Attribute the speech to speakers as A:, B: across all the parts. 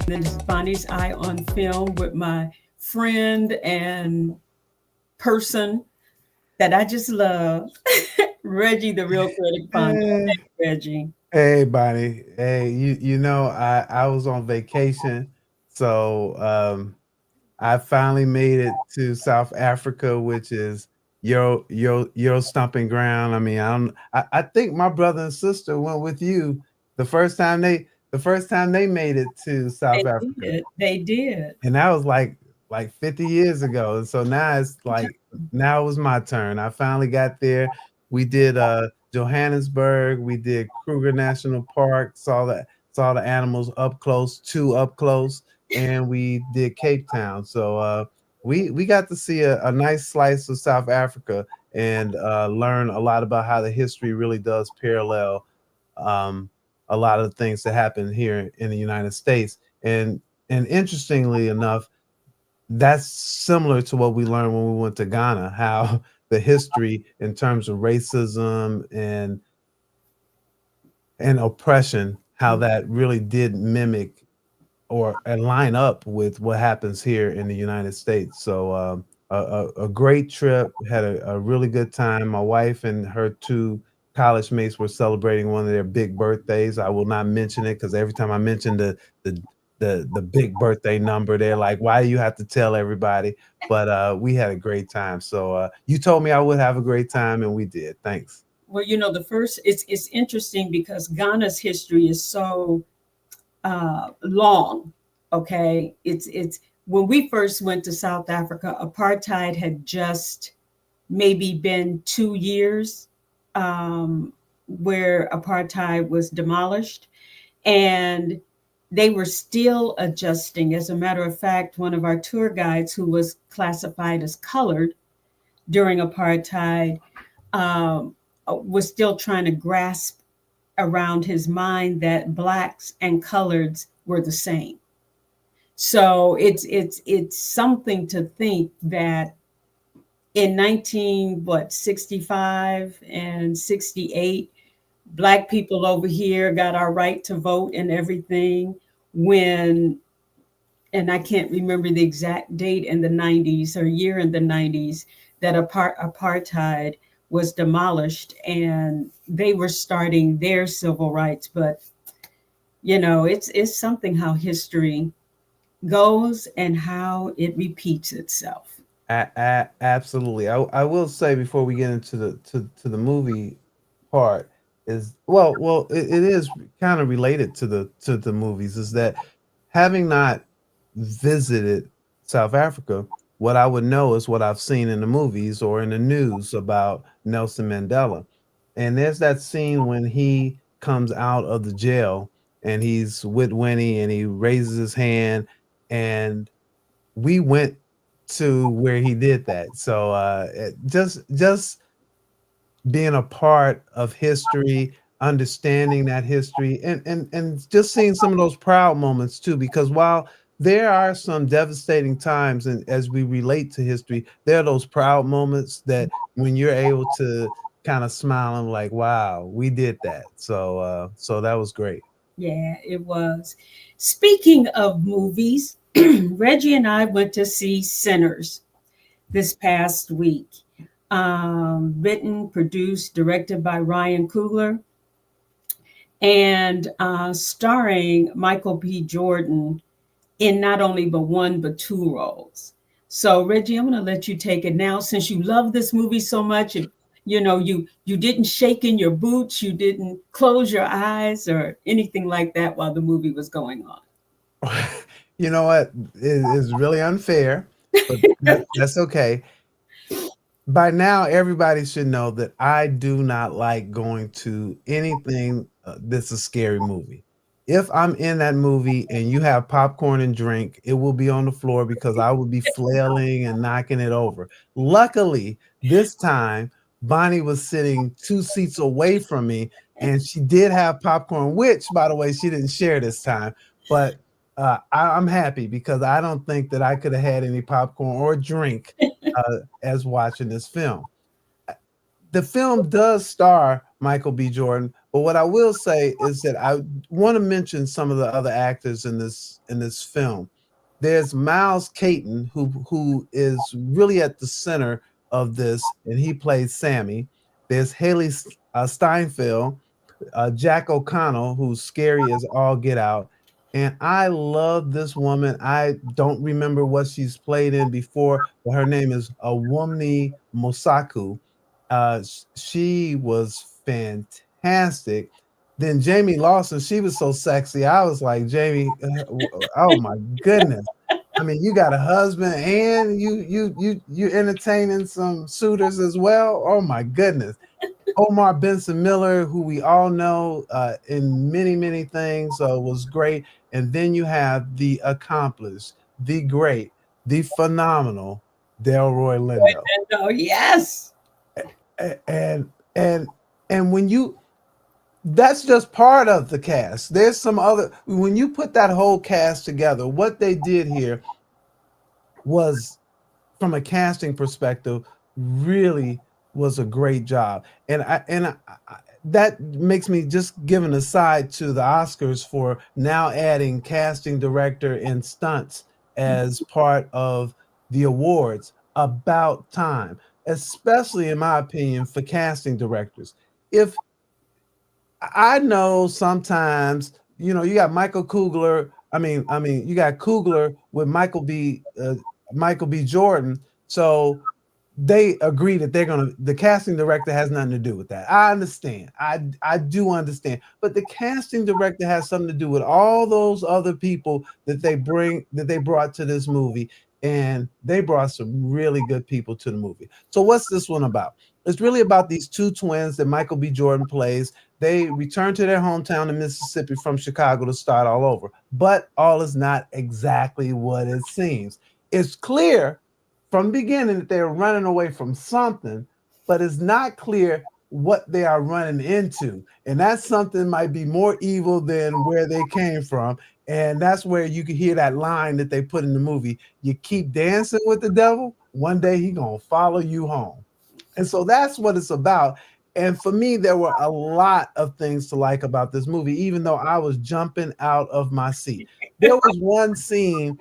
A: This is Bonnie's Eye on Film with my friend and person that I just love, Reggie, the real critic Pondo.
B: Hey,
A: Reggie.
B: hey, Bonnie. Hey, I was on vacation, so I finally made it to South Africa, which is your stomping ground. I mean, I think my brother and sister went with you the first time they made it to South
A: They
B: Africa,
A: did. They did.
B: and that was like 50 years ago. And so now it was my turn. I finally got there. We did Johannesburg, we did Kruger National Park, saw the animals up close, two up close, and we did Cape Town. So we got to see a nice slice of South Africa and learn a lot about how the history really does parallel um, a lot of the things that happen here in the United States. And interestingly enough, that's similar to what we learned when we went to Ghana, how the history in terms of racism and oppression, how that really did mimic or and line up with what happens here in the United States. So a great trip, had a really good time. My wife and her two college mates were celebrating one of their big birthdays. I will not mention it because every time I mention the the big birthday number, they're like, "Why do you have to tell everybody?" But we had a great time. So you told me I would have a great time, and we did. Thanks.
A: Well, the first it's interesting because Ghana's history is so long. Okay, it's when we first went to South Africa, apartheid had just maybe been 2 years where apartheid was demolished, and they were still adjusting. As a matter of fact, one of our tour guides, who was classified as colored during apartheid, was still trying to grasp around his mind that blacks and coloreds were the same. So it's something to think that in 1965 and 68, black people over here got our right to vote and everything, when, and I can't remember the exact date in the 90s or year in the 90s, that apartheid was demolished and they were starting their civil rights. But it's something how history goes and how it repeats itself.
B: Absolutely. I will say before we get into the movie part is it is kind of related to the movies, is that having not visited South Africa, what I would know is what I've seen in the movies or in the news about Nelson Mandela. And there's that scene when he comes out of the jail and he's with Winnie and he raises his hand, and we went to where he did that. So just being a part of history, understanding that history, and just seeing some of those proud moments too. Because while there are some devastating times, and as we relate to history, there are those proud moments that when you're able to kind of smile and like, wow, we did that. So that was great.
A: Yeah, it was. Speaking of movies, Reggie and I went to see Sinners this past week. Written, produced, directed by Ryan Coogler, and starring Michael B. Jordan in not only but one but two roles. So Reggie, I'm going to let you take it now, since you love this movie so much. You didn't shake in your boots, you didn't close your eyes or anything like that while the movie was going
B: You know what? It is really unfair, but that's okay. By now, everybody should know that I do not like going to anything that's a scary movie. If I'm in that movie and you have popcorn and drink, it will be on the floor because I will be flailing and knocking it over. Luckily, this time, Bonnie was sitting 2 seats away from me and she did have popcorn, which, by the way, she didn't share this time. But I'm happy because I don't think that I could have had any popcorn or drink as watching this film. The film does star Michael B. Jordan. But what I will say is that I want to mention some of the other actors in this film. There's Miles Caton, who is really at the center of this, and he plays Sammy. There's Haley Steinfeld, Jack O'Connell, who's scary as all get out. And I love this woman. I don't remember what she's played in before, but her name is Awumni Mosaku. She was fantastic. Then Jamie Lawson, she was so sexy. I was like, Jamie, oh my goodness. I mean, you got a husband and you entertaining some suitors as well. Oh my goodness. Omar Benson Miller, who we all know in many things, was great. And then you have the accomplished, the great, the phenomenal Delroy Lindo.
A: Oh, yes.
B: And and when you that's just part of the cast. There's some other when you put that whole cast together, what they did here was from a casting perspective really was a great job. That makes me just give an aside to the Oscars for now adding casting director and stunts as part of the awards. About time, especially in my opinion, for casting directors. If I know sometimes, you got Michael Coogler. You got Coogler with Michael B. Jordan. So they agree that the casting director has nothing to do with that. I understand. I do understand. But the casting director has something to do with all those other people that they brought to this movie. And they brought some really good people to the movie. So what's this one about? It's really about these two twins that Michael B. Jordan plays. They return to their hometown in Mississippi from Chicago to start all over. But all is not exactly what it seems. It's clear from the beginning that they're running away from something, but it's not clear what they are running into. And that something might be more evil than where they came from. And that's where you can hear that line that they put in the movie. You keep dancing with the devil, one day he gonna follow you home. And so that's what it's about. And for me, there were a lot of things to like about this movie, even though I was jumping out of my seat. There was one scene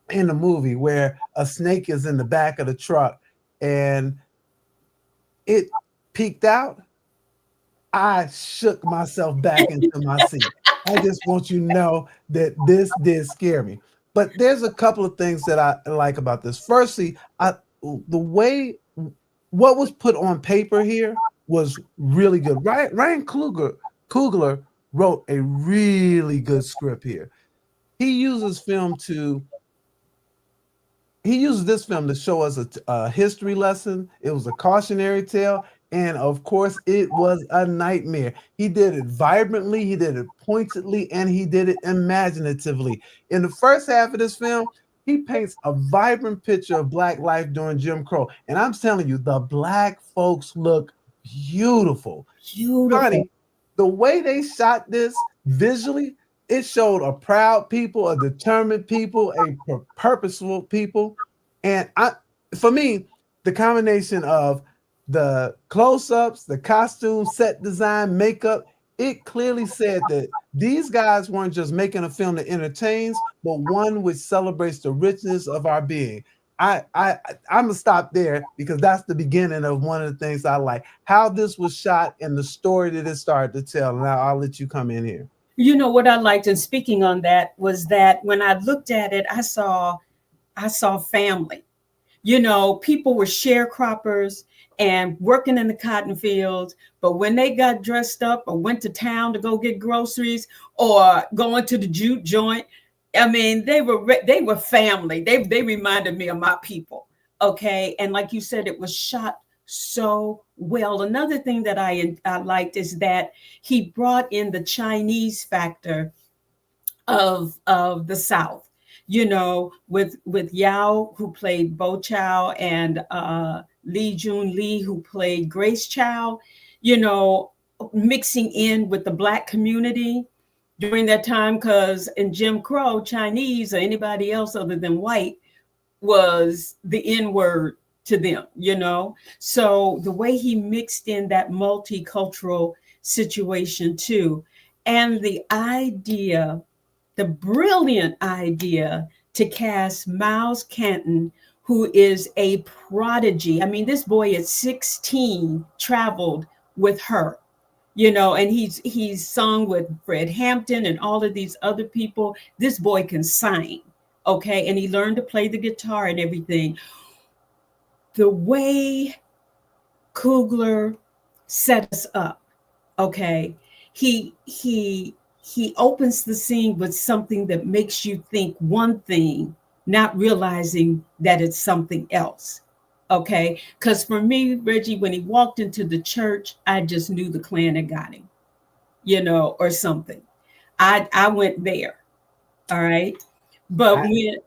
B: in the movie where a snake is in the back of the truck and it peeked out. I shook myself back into my seat. I just want you to know that this did scare me. But there's a couple of things that I like about this. Firstly, the way what was put on paper here was really good. Ryan Coogler wrote a really good script here. He uses film to he used this film to show us a history lesson. It was a cautionary tale. And of course, it was a nightmare. He did it vibrantly, he did it pointedly, and he did it imaginatively. In the first half of this film, he paints a vibrant picture of Black life during Jim Crow. And I'm telling you, the Black folks look beautiful.
A: Beautiful.
B: Honey, the way they shot this visually, it showed a proud people, a determined people, a purposeful people. And for me, the combination of the close-ups, the costume, set design, makeup, it clearly said that these guys weren't just making a film that entertains, but one which celebrates the richness of our being. I'm gonna stop there because that's the beginning of one of the things I like. How this was shot and the story that it started to tell. And I'll let you come in here.
A: You know what I liked, and speaking on that, was that when I looked at it, I saw family. People were sharecroppers and working in the cotton fields. But when they got dressed up or went to town to go get groceries or going to the juke joint, I mean, they were family. They reminded me of my people. Okay, and like you said, it was shot so well. Another thing that I liked is that he brought in the Chinese factor of the South. With Yao, who played Bo Chow, and Lee Jun Lee, who played Grace Chow, you know, mixing in with the Black community during that time, because in Jim Crow, Chinese or anybody else other than white was the N word. to them, you know? So the way he mixed in that multicultural situation too, and the brilliant idea to cast Miles Canton, who is a prodigy. I mean, this boy at 16 traveled with her, you know, and he's sung with Fred Hampton and all of these other people. This boy can sing, okay, and he learned to play the guitar and everything. The way Coogler set us up, okay, he opens the scene with something that makes you think one thing, not realizing that it's something else. Okay, because for me, Reggie, when he walked into the church, I just knew the Klan had got him, you know, or something. I went there. All right, but when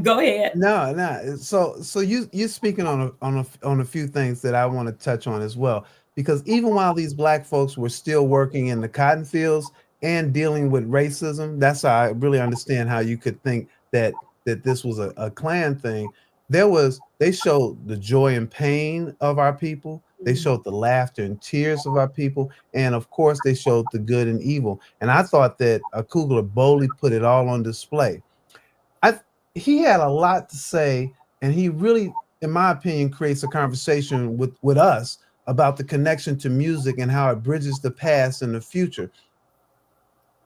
A: go ahead.
B: No, no. So you're speaking on a few things that I want to touch on as well, because even while these black folks were still working in the cotton fields and dealing with racism, that's how I really understand how you could think that this was a Klan thing. They showed the joy and pain of our people. They
A: Mm.
B: showed the laughter and tears of our people, and of course, they showed the good and evil. And I thought that Kugler boldly put it all on display. I He had a lot to say, and he really, in my opinion, creates a conversation with us about the connection to music and how it bridges the past and the future.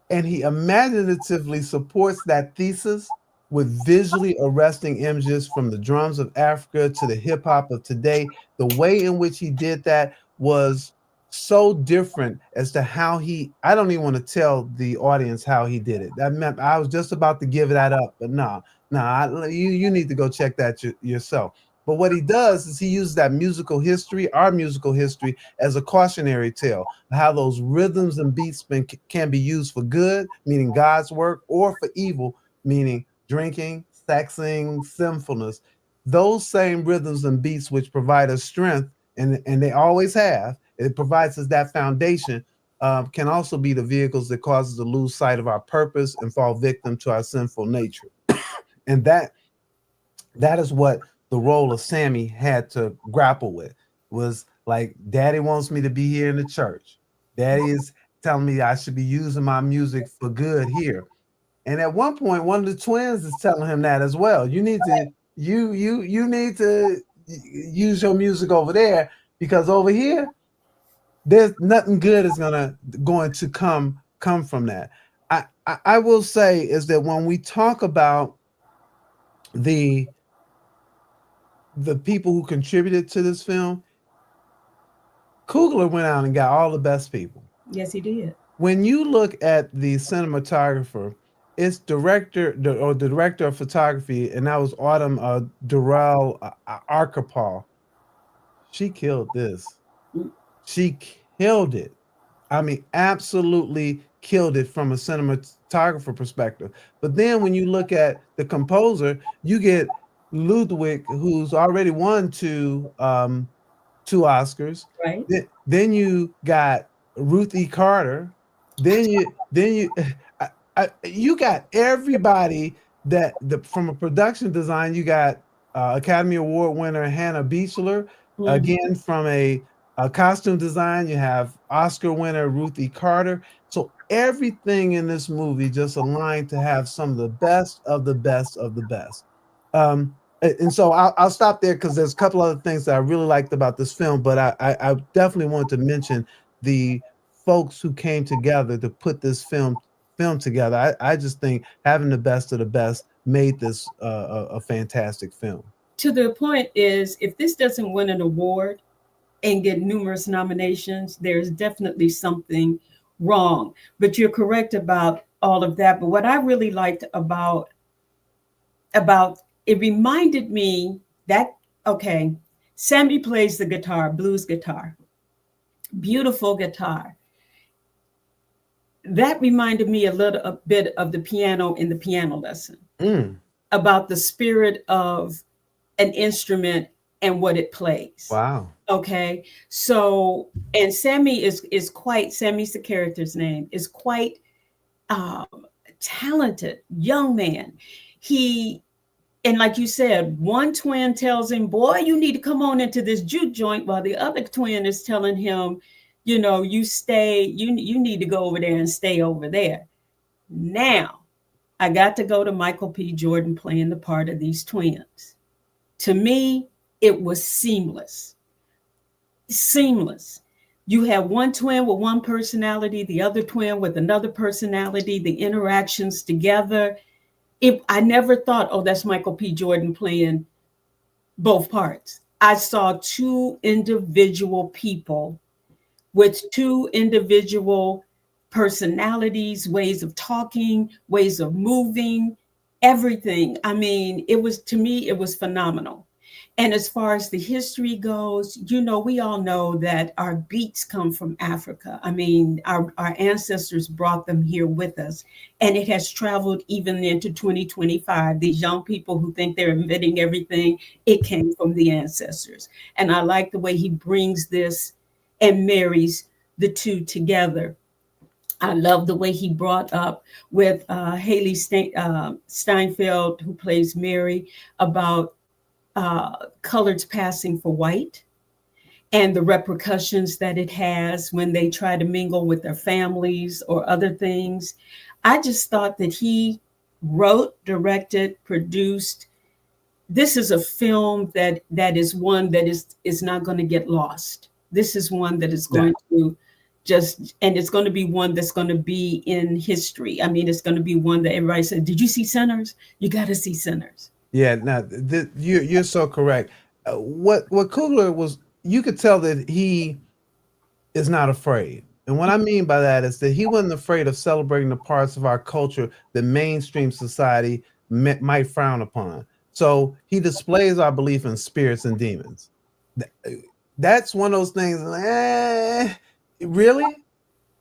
B: And he imaginatively supports that thesis with visually arresting images from the drums of Africa to the hip hop of today. The way in which he did that was so different as to how I don't even want to tell the audience how he did it. That meant I was just about to give that up, but no, you need to go check that yourself. But what he does is he uses that musical history, our musical history, as a cautionary tale, how those rhythms and beats can be used for good, meaning God's work, or for evil, meaning drinking, sexing, sinfulness. Those same rhythms and beats which provide us strength, and they always have, it provides us that foundation, can also be the vehicles that cause us to lose sight of our purpose and fall victim to our sinful nature. And that is what the role of Sammy had to grapple with, was like, daddy wants me to be here in the church. Daddy is telling me I should be using my music for good here. And at one point, one of the twins is telling him that as well. You need to you need to use your music over there, because over here there's nothing good is going to come from that. I will say is that when we talk about the the people who contributed to this film, Coogler went out and got all the best people.
A: Yes, he did.
B: When you look at the cinematographer, it's the director of photography, and that was Autumn Durrell Archipel. She killed this.
A: Mm.
B: She killed it. I mean, absolutely killed it from a cinematographer perspective. But then when you look at the composer, you get Ludwig, who's already won two Oscars.
A: Right.
B: Then you got Ruth E. Carter. Then you you got everybody from a production design. You got Academy Award winner Hannah Beachler.
A: Mhm.
B: Again, from a costume design, you have Oscar winner Ruth E. Carter. So everything in this movie just aligned to have some of the best of the best of the best. And so I'll stop there because there's a couple other things that I really liked about this film, but I definitely want to mention the folks who came together to put this film together. I just think having the best of the best made this a fantastic film.
A: To the point is, if this doesn't win an award and get numerous nominations, there's definitely something wrong. But you're correct about all of that. But what I really liked about it reminded me that, okay, Sammy plays the guitar, blues guitar, beautiful guitar. That reminded me a bit of the piano in the piano lesson,
B: Mm,
A: about the spirit of an instrument and what it plays.
B: wow.
A: Okay, so and Sammy is quite, Sammy's the character's name, is quite um, talented young man. He And like you said, one twin tells him, boy, you need to come on into this juke joint, while the other twin is telling him, you stay, you need to go over there and stay over there. Now, I got to go to Michael P. Jordan playing the part of these twins. To me, it was seamless. Seamless. You have one twin with one personality, the other twin with another personality, the interactions together. I never thought, oh, that's Michael P. Jordan playing both parts. I saw two individual people with two individual personalities, ways of talking, ways of moving, everything. I mean, it was, to me, it was phenomenal. And as far as the history goes, we all know that our beats come from Africa. I mean, our ancestors brought them here with us, and it has traveled even into 2025. These young people who think they're inventing everything, it came from the ancestors. And I like the way he brings this and marries the two together. I love the way he brought up with Haley Steinfeld, who plays Mary, about colors passing for white and the repercussions that it has when they try to mingle with their families or other things. I just thought that he wrote, directed, produced. This is a film that is one that is not going to get lost. This is one that is
B: Yeah.
A: going to and it's going to be one that's going to be in history. I mean, it's going to be one that everybody said, did you see Sinners? You got to see Sinners.
B: Yeah, now you're so correct. What Coogler was, you could tell that he is not afraid. And what I mean by that is that he wasn't afraid of celebrating the parts of our culture that mainstream society might frown upon. So he displays our belief in spirits and demons. That's one of those things. Really?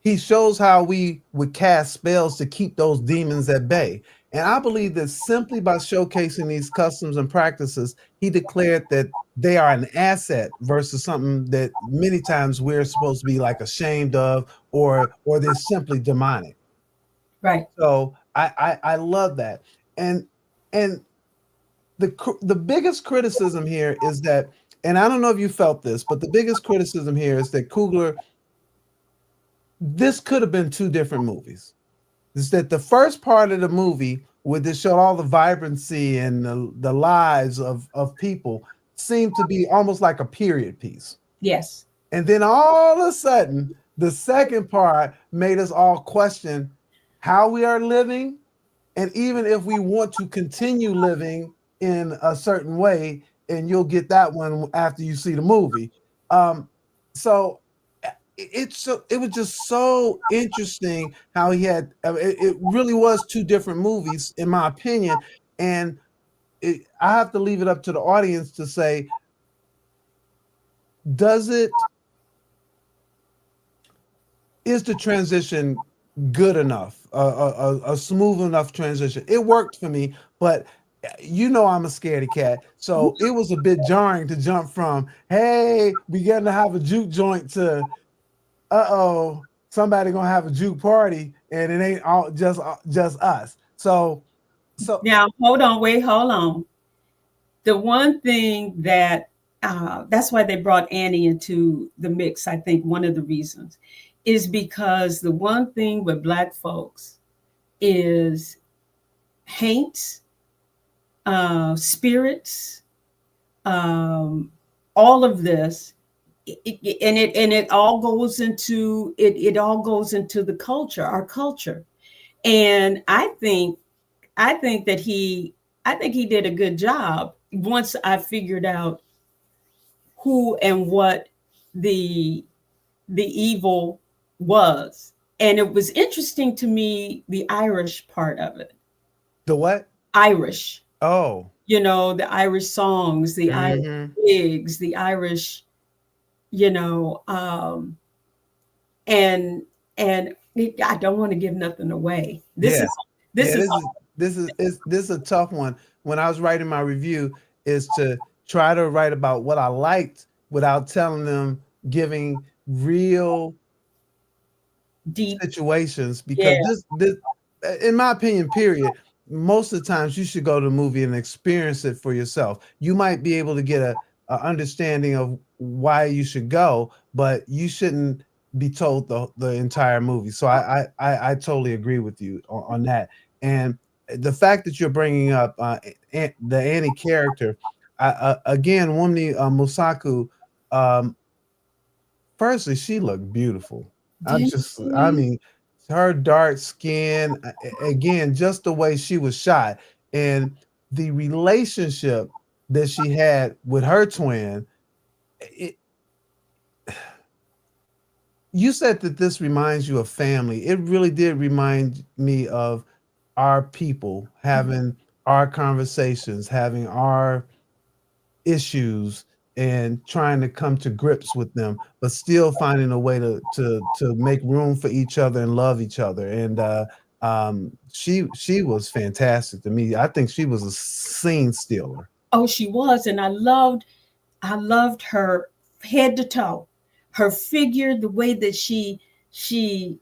B: He shows how we would cast spells to keep those demons at bay. And I believe that simply by showcasing these customs and practices, he declared that they are an asset versus something that many times we're supposed to be like ashamed of, or they're simply demonic.
A: Right.
B: So I love that. And the biggest criticism here is that, and I don't know if you felt this, but the biggest criticism here is that Coogler, this could have been two different movies. Is that the first part of the movie, where they show all the vibrancy and the lives of people, seemed to be almost like a period piece.
A: Yes.
B: And then all of a sudden, the second part made us all question how we are living, and even if we want to continue living in a certain way. And you'll get that one after you see the movie. So it was just so interesting how he had, it really was two different movies in my opinion. And I have to leave it up to the audience to say, does it is the transition good enough, a smooth enough transition? It worked for me, but I'm a scaredy cat, so it was a bit jarring to jump from, hey, we getting to have a juke joint, to uh-oh, somebody gonna have a juke party, and it ain't all just us. So
A: Now, hold on. The one thing that's why they brought Annie into the mix. I think one of the reasons is because the one thing with Black folks is haints, spirits, um, all of this, and it all goes into it. It all goes into the culture, our culture, and I think that I think he did a good job once I figured out who and what the evil was. And it was interesting to me, the Irish part of it.
B: the what?
A: Irish,
B: Oh.
A: the Irish songs, the Irish
B: Mm-hmm.
A: gigs, the Irish, you know, and I don't want to give nothing away.
B: Yeah.
A: This
B: Yeah,
A: is
B: this is a tough one. When I was writing my review, is to try to write about what I liked without telling them, giving real
A: deep.
B: situations,
A: Yeah.
B: because this in my opinion, period, most of the times you should go to the movie and experience it for yourself. You might be able to get a understanding of why you should go, but you shouldn't be told the entire movie. So I totally agree with you on that. And the fact that you're bringing up the Annie character, again, Wunmi Musaku, um, firstly, she looked beautiful.
A: Didn't
B: I
A: she?
B: mean, her dark skin, again, just the way she was shot, and the relationship that she had with her twin. It, you said that this reminds you of family. It really did remind me of our people having our conversations, having our issues and trying to come to grips with them, but still finding a way to make room for each other and love each other. And she was fantastic to me. I think she was a scene stealer.
A: Oh, she was, and I loved her head to toe, her figure, the way that she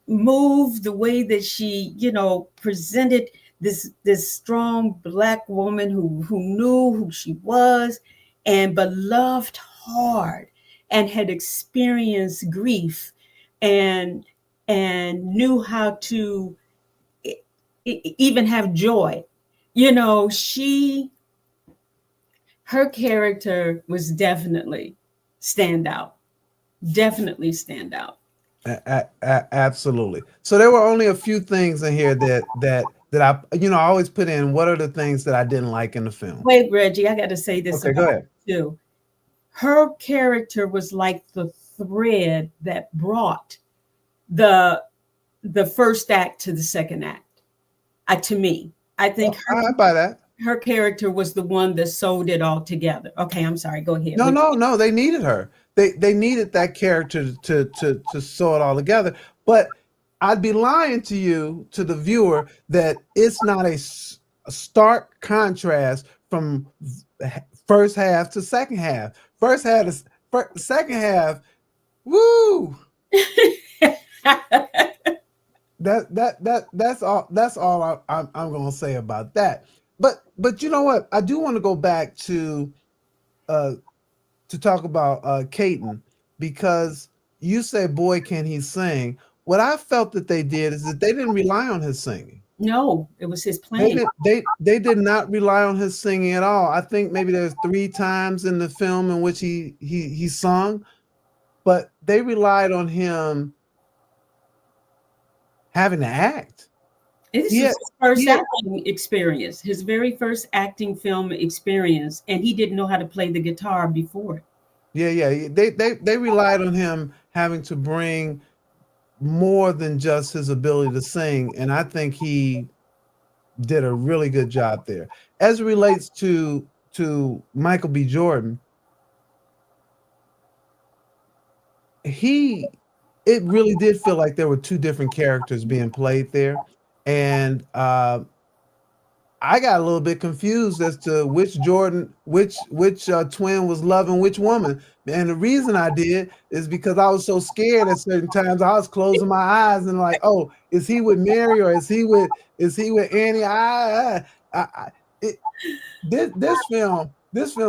A: moved, the way that she, presented this strong black woman who knew who she was, and but loved hard, and had experienced grief, and knew how to even have joy. She her character was definitely stand out. Definitely stand out.
B: Absolutely. So there were only a few things in here that I always put in. What are the things that I didn't like in the film?
A: Wait, Reggie, I got to say this
B: Okay,
A: about
B: go ahead.
A: her too. Her character was like the thread that brought the the first act to the second act. To me, I think
B: Oh, I buy that.
A: her character was the one that sewed it all together. Okay, I'm sorry. Go ahead.
B: No, no, no. They needed her. They needed that character to sew it all together. But I'd be lying to you, to the viewer, that it's not a stark contrast from first half to second half. First half to second half. Woo! That's all I'm gonna say about that. But you know what? I do want to go back uh to talk about Caton, because you say, "Boy, can he sing?" What I felt that they did is that they didn't rely on his singing.
A: No, it was his
B: They
A: playing.
B: did they did not rely on his singing at all. I think maybe there's 3 times in the film in which he sung, but they relied on him having to act.
A: This
B: He
A: was
B: had,
A: his first
B: he had
A: acting experience, his very first acting film experience, and he didn't know how to play the guitar before it.
B: Yeah, yeah. They relied on him having to bring more than just his ability to sing, and I think he did a really good job there. As it relates to Michael B. Jordan, he it really did feel like there were 2 different characters being played there, and I got a little bit confused as to which Jordan, which twin was loving which woman. And the reason I did is because I was so scared at certain times. I was closing my eyes and like, oh, is he with Mary or is he with Annie? It, this film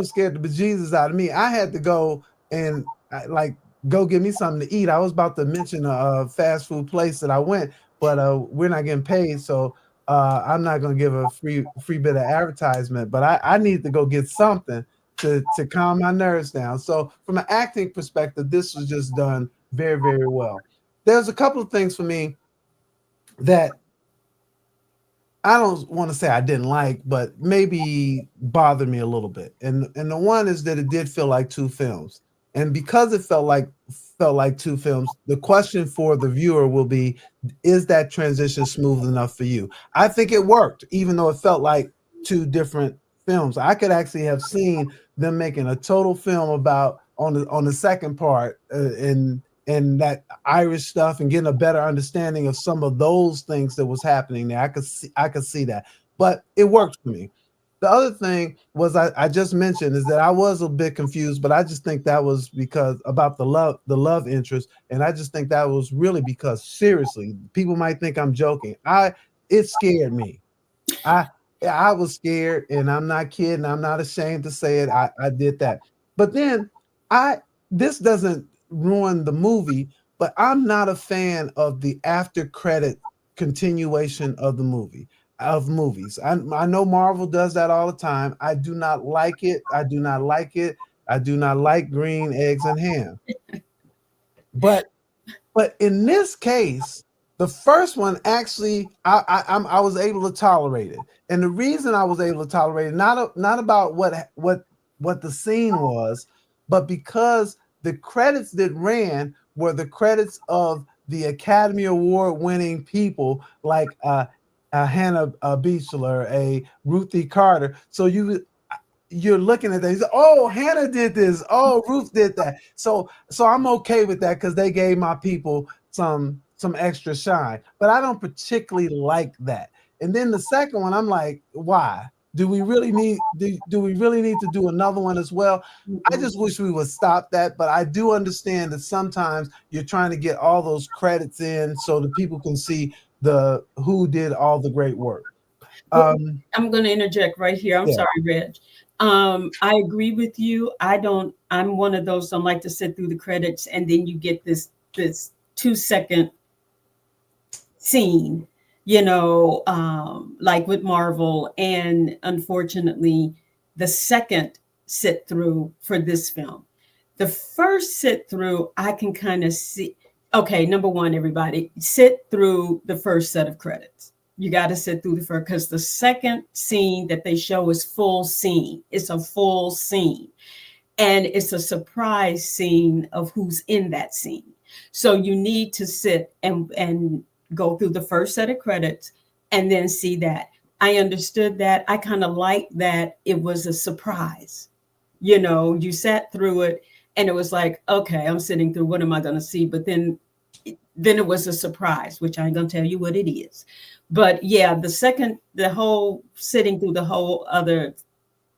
B: scared the bejesus out of me. I had to go and like go get me something to eat. I was about to mention a fast food place that I went, but we're not getting paid, so I'm not going to give a free bit of advertisement. But I need to go get something to calm my nerves down. So from an acting perspective, this was just done very, very well. There's a couple of things for me that I don't want to say I didn't like, but maybe bothered me a little bit. And the one is that it did feel like 2 films. And because it felt like 2 films, the question for the viewer will be, is that transition smooth enough for you? I think it worked, even though it felt like 2 different films. I could actually have seen them making a total film about on the second part, and that Irish stuff, and getting a better understanding of some of those things that was happening there. I could see that, but it worked for me. The other thing was I just mentioned is that I was a bit confused, but I just think that was because about the love interest, and I just think that was really because seriously, people might think I'm joking. It scared me. I was scared, and I'm not kidding. I'm not ashamed to say it. I did that. But then I this doesn't ruin the movie, but I'm not a fan of the after credit continuation of the movie of movies. I know Marvel does that all the time. I do not like it. I do not like it. I do not like green eggs and ham. But in this case, the first one actually, I was able to tolerate it, and the reason I was able to tolerate it, not about what the scene was, but because the credits that ran were the credits of the Academy Award winning people like Hannah Beachler, a Ruthie Carter. So you're looking at that. You say, oh, Hannah did this. Oh, Ruth did that. So I'm okay with that because they gave my people some extra shine. But I don't particularly like that. And then the second one, I'm like, why? Do we really need to do another one as well? I
A: Mm-mm.
B: just wish we would stop that. But I do understand that sometimes you're trying to get all those credits in so that people can see the who did all the great work.
A: Well,
B: Um,
A: I'm going to interject right here. I'm
B: yeah.
A: sorry, Reg. I agree with you. I'm one of those don't like to sit through the credits and then you get this 2 second scene, like with Marvel. And unfortunately, the second sit through for this film. The first sit through, I can kind of see. Okay, number one, everybody, sit through the first set of credits. You got to sit through the first because the second scene that they show is full scene. It's a full scene and it's a surprise scene of who's in that scene. So you need to sit and go through the first set of credits and then see that. I understood that. I kind of liked that it was a surprise. You sat through it and it was like, okay, I'm sitting through, what am I going to see? But then it was a surprise, which I ain't going to tell you what it is. But yeah, the whole sitting through the whole other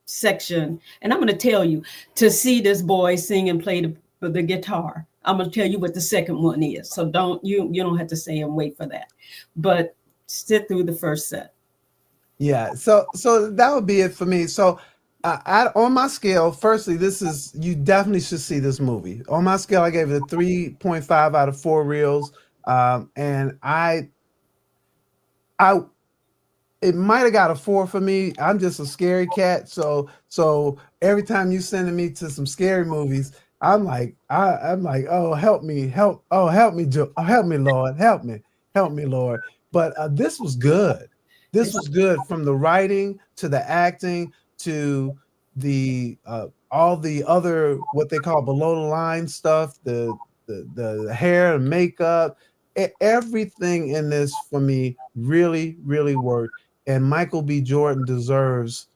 A: section. And I'm going to tell you, to see this boy sing and play the guitar, I'm going to tell you what the second one is. So you don't have to say and wait for that. But sit through the first set.
B: Yeah, so that would be it for me. So, on my scale, firstly, this is you definitely should see this movie. On my scale, I gave it a 3.5 out of 4 reels, and I it might have got a 4 for me. I'm just a scary cat, so every time you sending me to some scary movies, I'm like, oh help me, help me, help me, Lord, help me, Lord. But this was good. This was good from the writing to the acting to the all the other what they call below the line stuff, the hair and makeup, everything in this for me really worked. And Michael B. Jordan deserves,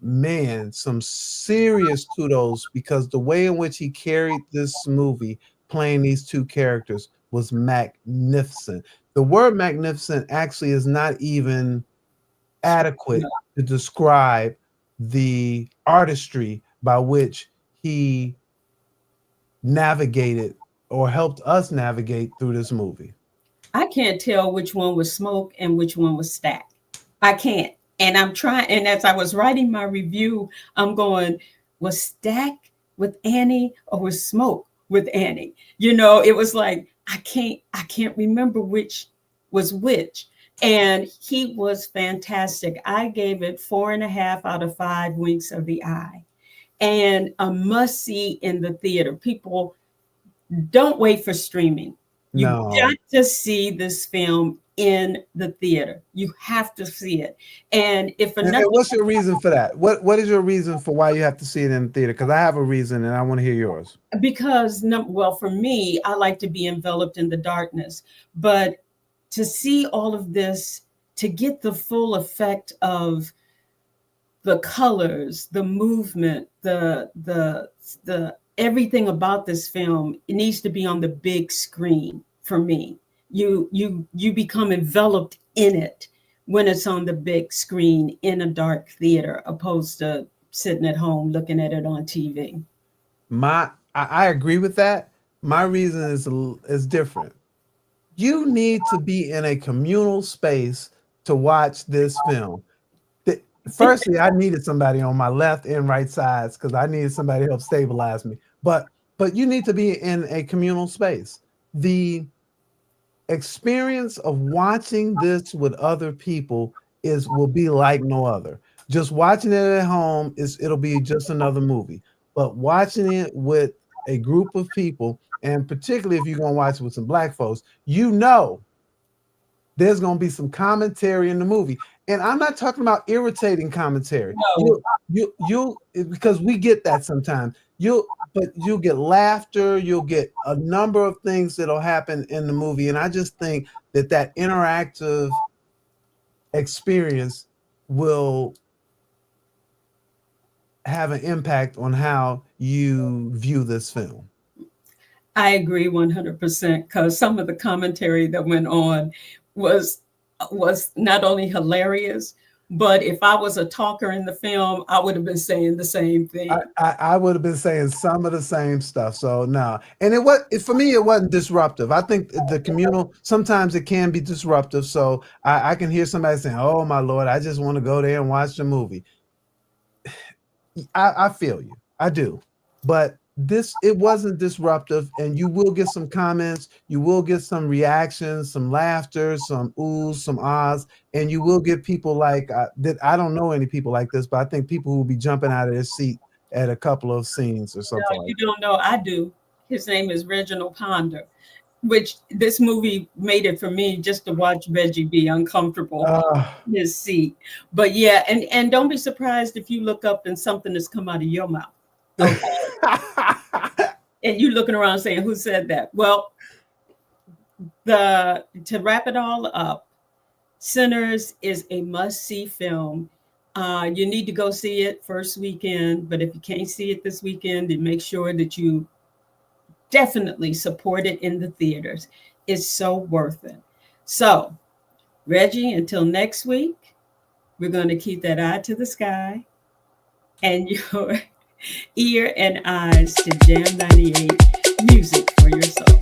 B: man, some serious kudos because the way in which he carried this movie, playing these two characters, was magnificent. The word magnificent actually is not even adequate to describe the artistry by which he navigated or helped us navigate through this movie.
A: I can't tell which one was smoke and which one was stack. I can't. And I'm trying. And as I was writing my review, I'm going, was stack with Annie or was smoke with Annie? It was like I can't remember which was which. And he was fantastic. I gave it 4.5 out of 5 winks of the eye. And a must see in the theater. People, don't wait for streaming. You got
B: No.
A: to see this film in the theater. You have to see it. And if for
B: And
A: nothing,
B: what's your reason for that? What is your reason for why you have to see it in the theater? Because I have a reason, and I want to hear yours.
A: because no, well, for me, I like to be enveloped in the darkness. But to see all of this, to get the full effect of the colors, the movement, the everything about this film, it needs to be on the big screen for me. You become enveloped in it when it's on the big screen in a dark theater, opposed to sitting at home looking at it on TV.
B: I agree with that. My reason is different. You need to be in a communal space to watch this film. firstly, I needed somebody on my left and right sides because I needed somebody to help stabilize me. But you need to be in a communal space. The experience of watching this with other people is will be like no other. Just watching it at home is it'll be just another movie. But watching it with a group of people, and particularly if you're gonna watch it with some black folks, you know there's going to be some commentary in the movie, and I'm not talking about irritating commentary.
A: No,
B: You because we get that sometimes. You'll get laughter. You'll get a number of things that'll happen in the movie, and I just think that that interactive experience will have an impact on how you view this film.
A: I agree 100% because some of the commentary that went on was not only hilarious, but if I was a talker in the film, I would have been saying the same thing.
B: I would have been saying some of the same stuff. So no, and for me it wasn't disruptive. I think the communal sometimes it can be disruptive. So I can hear somebody saying, "Oh my lord, I just want to go there and watch the movie." I feel you, I do, but this it wasn't disruptive, and you will get some comments, you will get some reactions, some laughter, some oohs, some ahs, and you will get people like that. I don't know any people like this, but I think people who will be jumping out of their seat at a couple of scenes or
A: No,
B: something like
A: you don't know. I do. His name is Reginald Ponder, which this movie made it for me just to watch Reggie be uncomfortable
B: that.
A: in his seat. But yeah, and don't be surprised if you look up and something has come out of your mouth. Okay. And you looking around saying, who said that? Well, the to wrap it all up, Sinners is a must-see film. You need to go see it first weekend, but if you can't see it this weekend, then make sure that you definitely support it in the theaters. It's so worth it. So, Reggie, until next week, we're going to keep that eye to the sky and your ear and eyes to Jam 98 music for your soul.